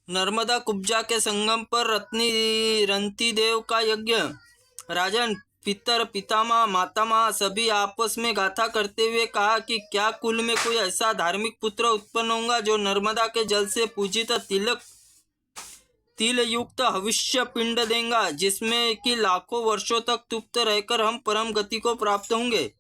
नर्मदा कुब्जा के संगम पर रंती देव का यज्ञ। राजन, पितर, पितामह, मातामह सभी आपस में गाथा करते हुए कहा कि क्या कुल में कोई ऐसा धार्मिक पुत्र उत्पन्न होगा जो नर्मदा के जल से पूजित तिल युक्त हविष्य पिंड देगा, जिसमें कि लाखों वर्षों तक तृप्त रहकर हम परम गति को प्राप्त होंगे।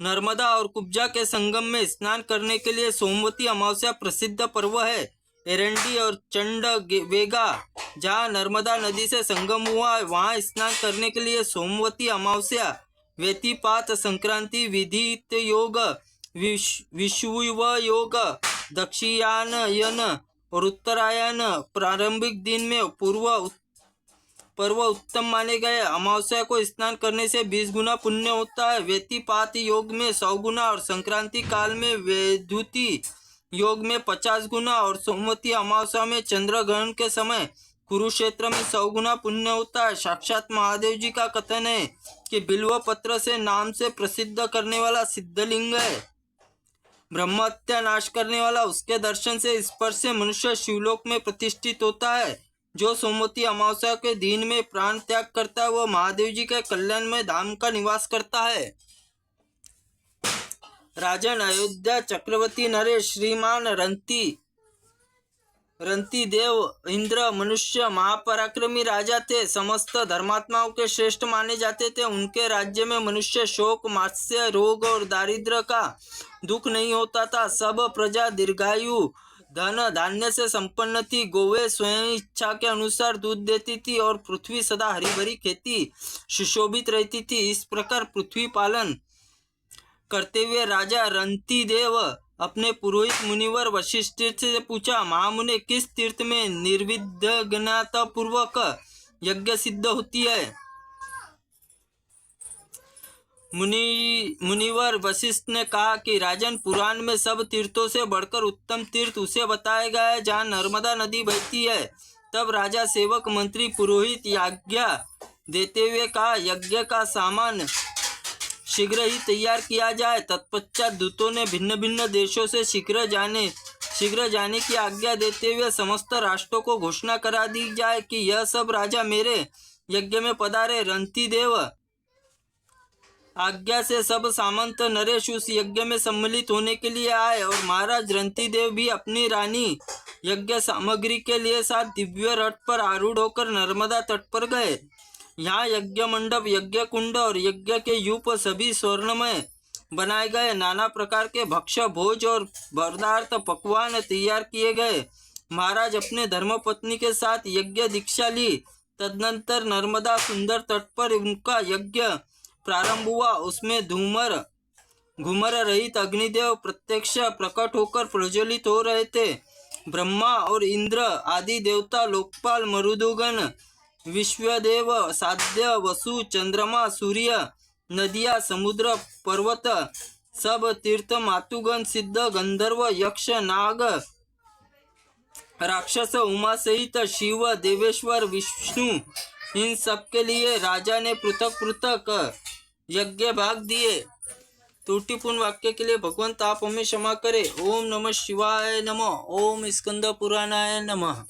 नर्मदा और कुब्जा के संगम में स्नान करने के लिए सोमवती अमावस्या प्रसिद्ध पर्व है। एरंडी और चंडवेगा जहाँ नर्मदा नदी से संगम हुआ है, वहाँ स्नान करने के लिए सोमवती अमावस्या, व्यतिपात संक्रांति, विदित योग, विषुव योग, दक्षिणायन और उत्तरायण प्रारंभिक दिन में पर्व उत्तम माने गए। अमावस्या को स्नान करने से 20 गुना पुण्य होता है। व्यतिपात योग में 100 गुना और संक्रांति काल में वैद्युति योग में 50 गुना और सोमवती अमावस्या में चंद्र ग्रहण के समय कुरुक्षेत्र में 100 गुना पुण्य होता है। साक्षात महादेव जी का कथन है कि बिल्व पत्र से नाम से प्रसिद्ध करने वाला सिद्धलिंग है। ब्रह्महत्या नाश करने वाला, उसके दर्शन से स्पर्श से मनुष्य शिवलोक में प्रतिष्ठित होता है। जो सोमवती अमावस्या के दिन में प्राण त्याग करता है वो महादेव जी के कल्याण में धाम का निवास करता है। राजन, अयोध्या चक्रवर्ती नरेश श्रीमान रंती देव इंद्र मनुष्य महापराक्रमी राजा थे। समस्त धर्मात्माओं के श्रेष्ठ माने जाते थे। उनके राज्य में मनुष्य शोक, मात्सर्य, रोग और दारिद्र्य का दुख नहीं होता था। सब प्रजा दीर्घायु, धन धान्य से संपन्न थी। गोवे स्वयं इच्छा के अनुसार दूध देती थी और पृथ्वी सदा हरी भरी खेती सुशोभित रहती थी। इस प्रकार पृथ्वी पालन करते हुए राजा रंती देव अपने पुरोहित मुनिवर वशिष्ठ से पूछा, महामुने, किस तीर्थ में निर्विघ्नता पूर्वक यज्ञ सिद्ध होती है? मुनिवर वशिष्ठ ने कहा कि राजन, पुराण में सब तीर्थों से बढ़कर उत्तम तीर्थ उसे बताया गया है जहाँ नर्मदा नदी बहती है। तब राजा, सेवक, मंत्री, पुरोहित आज्ञा देते हुए कहा, यज्ञ का सामान शीघ्र ही तैयार किया जाए। तत्पश्चात दूतों ने भिन्न भिन्न देशों से शीघ्र जाने की आज्ञा देते हुए समस्त राष्ट्रों को घोषणा करा दी जाए कि यह सब राजा मेरे यज्ञ में पधारे। रंती देव आज्ञा से सब सामंत नरेश उस यज्ञ में सम्मिलित होने के लिए आए और महाराज रंती देव भी अपनी रानी यज्ञ सामग्री के लिए साथ दिव्य रथ पर आरूढ़ होकर नर्मदा तट पर गए। यहाँ यज्ञ मंडप, यज्ञ कुंड और यज्ञ के यूप सभी स्वर्णमय बनाए गए। नाना प्रकार के भक्ष्य, भोज और पदार्थ, पकवान तैयार किए गए। महाराज अपने धर्मपत्नी के साथ यज्ञ दीक्षा ली। तदनंतर नर्मदा सुंदर तट पर उनका यज्ञ प्रारंभ हुआ। उसमें घूमर रहित अग्निदेव प्रत्यक्ष प्रकट होकर प्रज्वलित हो रहे थे। ब्रह्मा और इंद्र आदि देवता, लोकपाल, मरुदगण, विश्वदेव, साध्य, वसु, चंद्रमा, सूर्य, नदियाँ, समुद्र, पर्वत, सब तीर्थ, मातुगण, सिद्ध, गंधर्व, यक्ष, नाग, राक्षस, उमा सहित शिव, देवेश्वर, विष्णु, इन सब के लिए राजा ने पृथक पृथक यज्ञ भाग दिए। त्रुटिपूर्ण वाक्य के लिए भगवंत आप हमें क्षमा करें। ओम नमः शिवाय नमः। ओम स्कंद पुराणाय नमः।